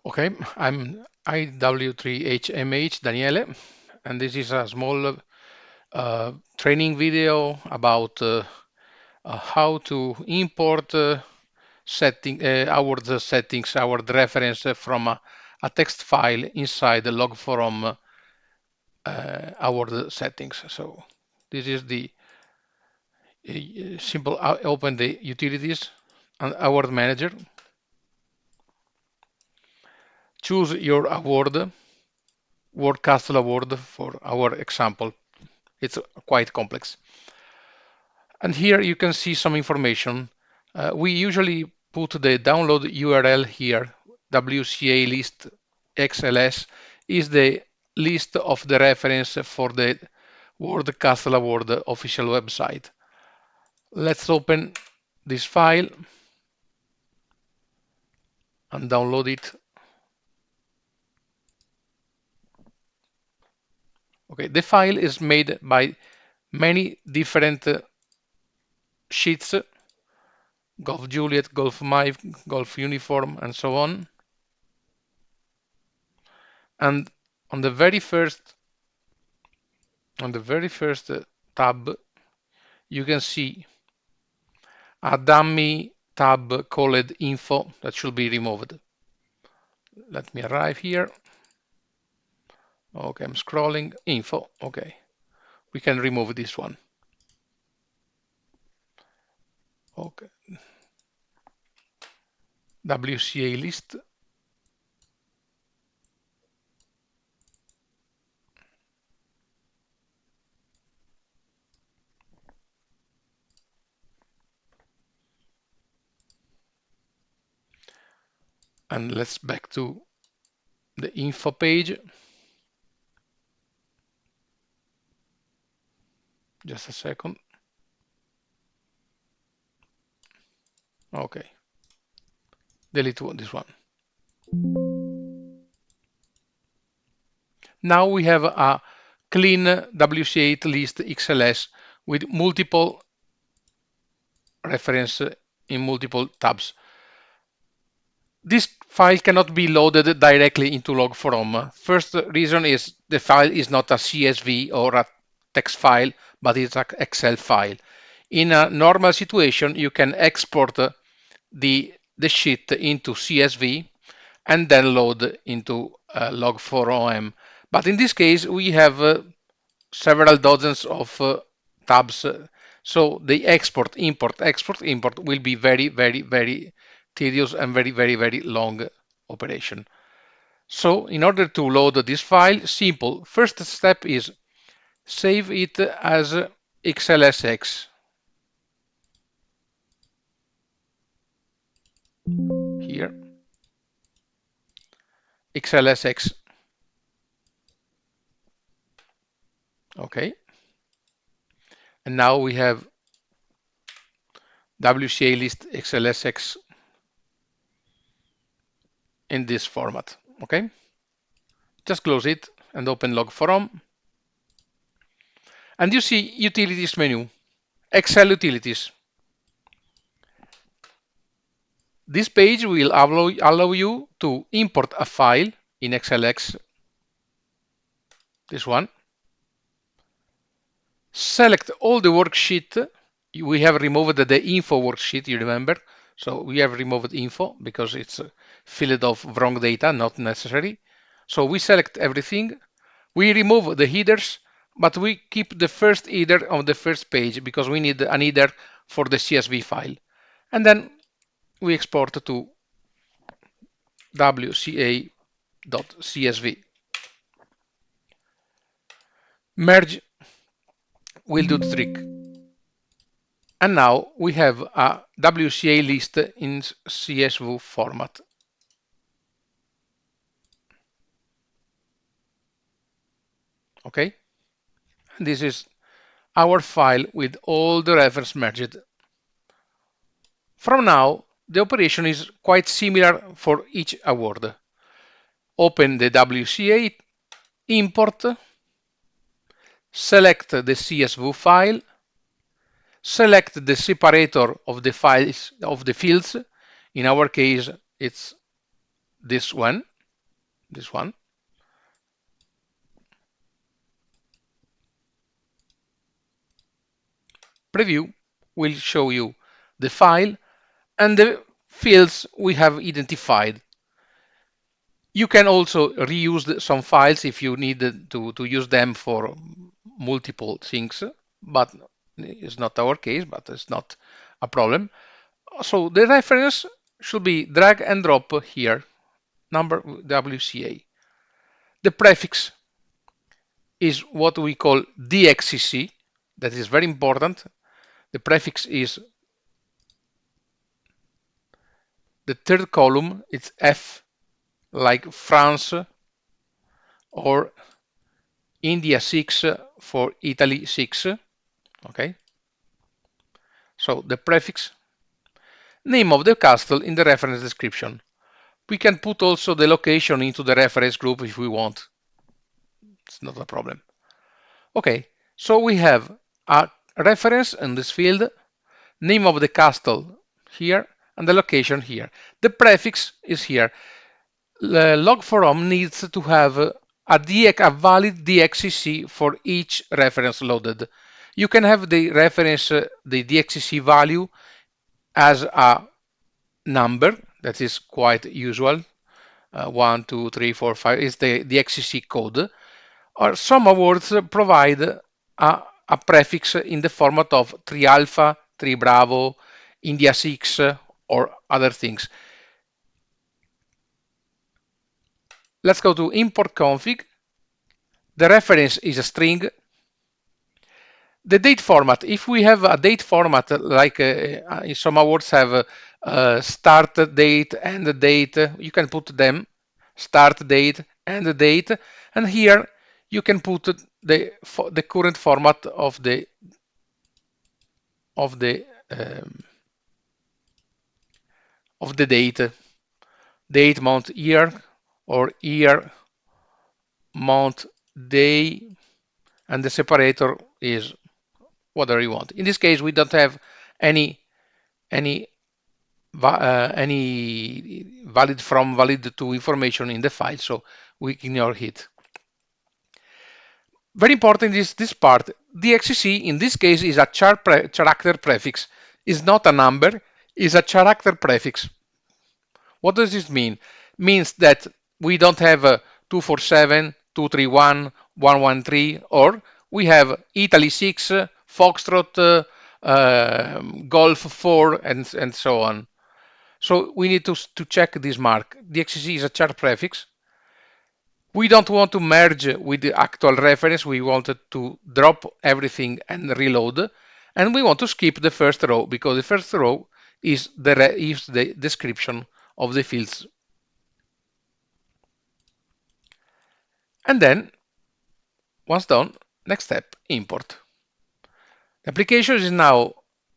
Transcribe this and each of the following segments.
Okay, I'm IW3HMH Daniele, and this is a small training video about how to import our settings, our reference from a text file inside the log from our settings. So this is the simple. Open the utilities and award manager. Choose your award, Word Castle award for our example. It's quite complex. And here you can see some information. We usually put the download URL here. WCA list XLS is the list of the reference for the Word Castle Award official website. Let's open this file and download it. Okay, the file is made by many different sheets, Golf Juliet, Golf Mike, Golf Uniform, and so on. And on the very first tab, you can see a dummy tab called info that should be removed. Let me arrive here. Okay, I'm scrolling. Info. Okay, we can remove this one. Okay, WCA list. And let's back to the info page. Just a second. Okay, delete this one. Now we have a clean WCA list XLS with multiple reference in multiple tabs. This file cannot be loaded directly into log from. First reason is the file is not a CSV or a text file, but it's an Excel file. In a normal situation, you can export the sheet into CSV and then load into log4om. But in this case, we have several dozens of tabs. So the export, import will be very, very, very tedious and very, very, very long operation. So in order to load this file, simple. First step is save it as XLSX. Here, XLSX. Okay. And now we have WCA list XLSX in this format. Okay. Just close it and open log4om. And you see utilities menu, Excel utilities. This page will allow you to import a file in XLX, this one. Select all the worksheet. We have removed the info worksheet, you remember. So we have removed info because it's filled of wrong data, not necessary. So we select everything. We remove the headers, but we keep the first header on the first page because we need an header for the CSV file. And then we export to wca.csv. Merge will do the trick. And now we have a WCA list in CSV format. Okay, this is our file with all the reference merged. From now, the operation is quite similar for each award. Open the WCA, import, select the CSV file, select the separator of the files of the fields. In our case, it's this one. this one. Preview will show you the file and the fields we have identified. You can also reuse some files if you need to use them for multiple things, but it's not our case, but it's not a problem. So the reference should be drag and drop here, number WCA. The prefix is what we call DXCC. That is very important. The prefix is the third column. It's F, like France or India 6 for Italy 6. Okay. So the prefix, name of the castle in the reference description. We can put also the location into the reference group if we want. It's not a problem. Okay, so we have a reference in this field, name of the castle here, and the location here. The prefix is here. Log4rom needs to have a valid DXCC for each reference loaded. You can have the reference, the DXCC value as a number. That is quite usual. 1, 2, 3, 4, 5 is the XCC code. Or some awards provide a prefix in the format of 3 alpha, 3 bravo, India 6, or other things. Let's go to import config. The reference is a string. The date format, if we have a date format like some awards have start date and date, you can put them start date and date, and here you can put the current format of the of the um, of the date, month, year, or year, month, day, and the separator is whatever you want. In this case, we don't have any any valid from, valid to information in the file, so we ignore it. Very important is this part. The XCC in this case is a character prefix. It's not a number, it's a character prefix. What does this mean? Means that we don't have 247, 231, 113, or we have Italy 6, Foxtrot, Golf 4, and so on. So we need to check this mark. The XCC is a char prefix. We don't want to merge with the actual reference. We wanted to drop everything and reload. And we want to skip the first row because the first row is the description of the fields. And then, once done, next step, import. The application is now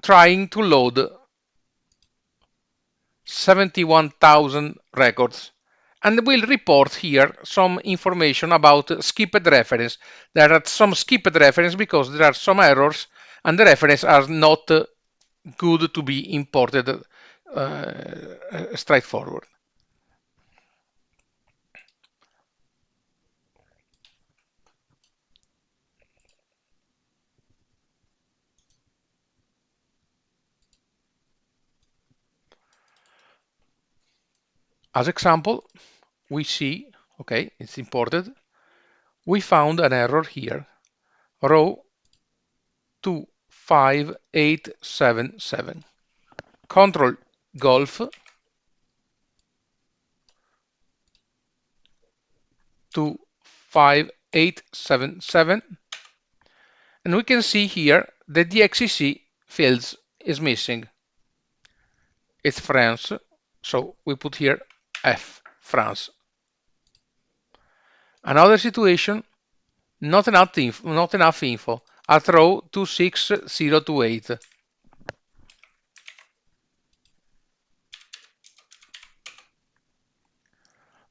trying to load 71,000 records and will report here some information about skipped reference. There are some skipped reference because there are some errors and the reference are not good to be imported straightforward. As example, we see, okay, it's imported. We found an error here, row 25877. Control Golf 25877, and we can see here that the XCC fields is missing. It's France, so we put here F, France. Another situation, not enough info at row 26028.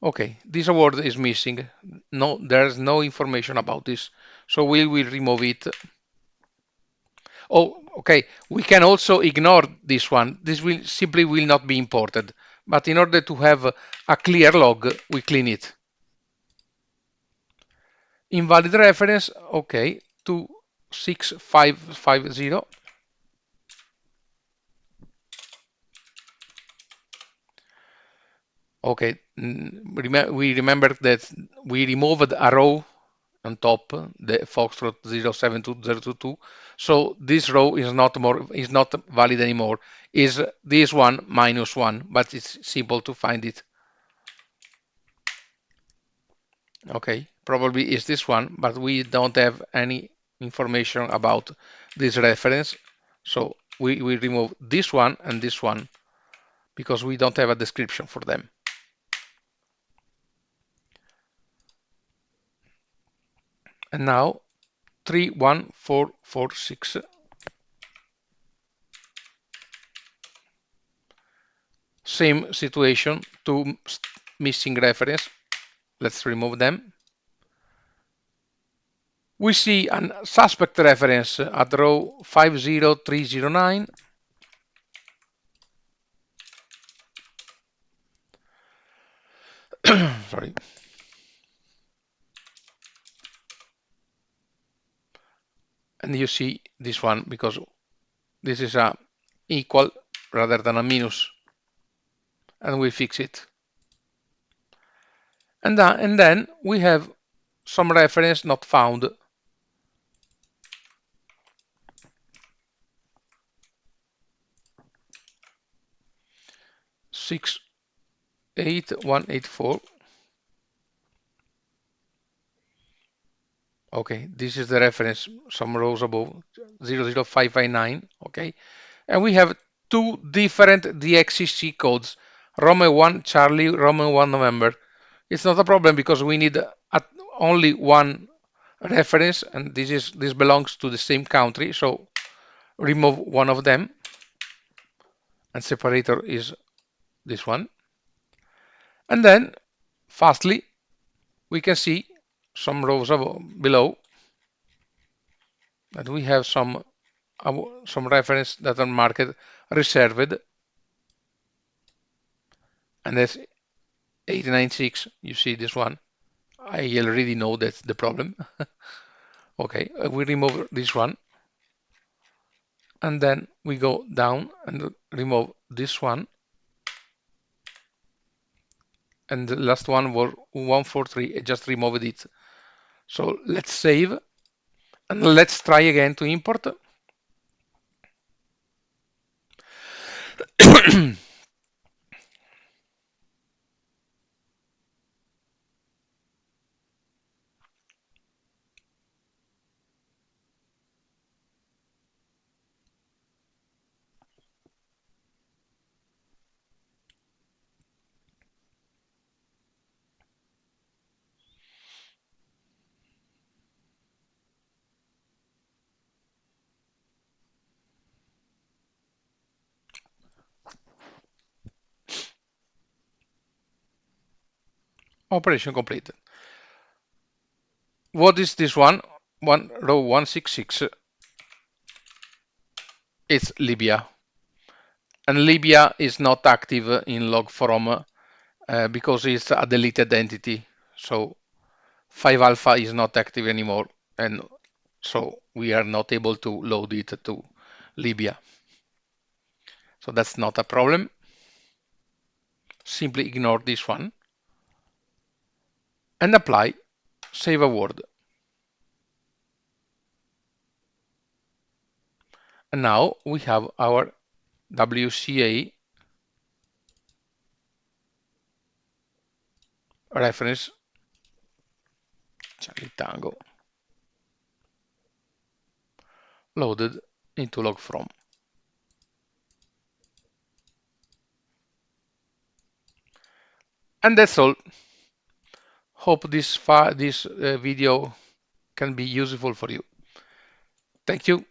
Okay, this award is missing. No, there's no information about this, so we will remove it. Oh, okay, we can also ignore this one. This will simply will not be imported. But in order to have a clear log, we clean it. Invalid reference, okay, 26550. Okay, we remember that we removed a row on top, the Foxtrot 072022. So this row is not valid anymore. Is this one minus one, but it's simple to find it. Okay, probably is this one, but we don't have any information about this reference. So we remove this one and this one because we don't have a description for them. And now 31446, same situation, two missing reference. Let's remove them. We see a suspect reference at row 50309. Sorry. And you see this one because this is a equal rather than a minus, and we fix it. And then we have some reference not found. 68184. Okay, this is the reference, some rows above 00559. Okay, and we have two different DXCC codes, Romeo 1 Charlie, Romeo 1 November. It's not a problem because we need only one reference, and this belongs to the same country. So remove one of them, and separator is this one. And then fastly we can see some rows below that we have some reference that are marked reserved, and that's 896. You see this one. I already know that's the problem. Okay, we remove this one, and then we go down and remove this one, and the last one was 143. I just removed it. So let's save, and let's try again to import. Operation completed. What is this one? One row 166. It's Libya, and Libya is not active in log from because it's a deleted entity. So 5 alpha is not active anymore, and so we are not able to load it to Libya. So that's not a problem. Simply ignore this one and apply save award. And now we have our WCA reference Charlie Tango loaded into log from. And that's all. Hope this video can be useful for you. Thank you.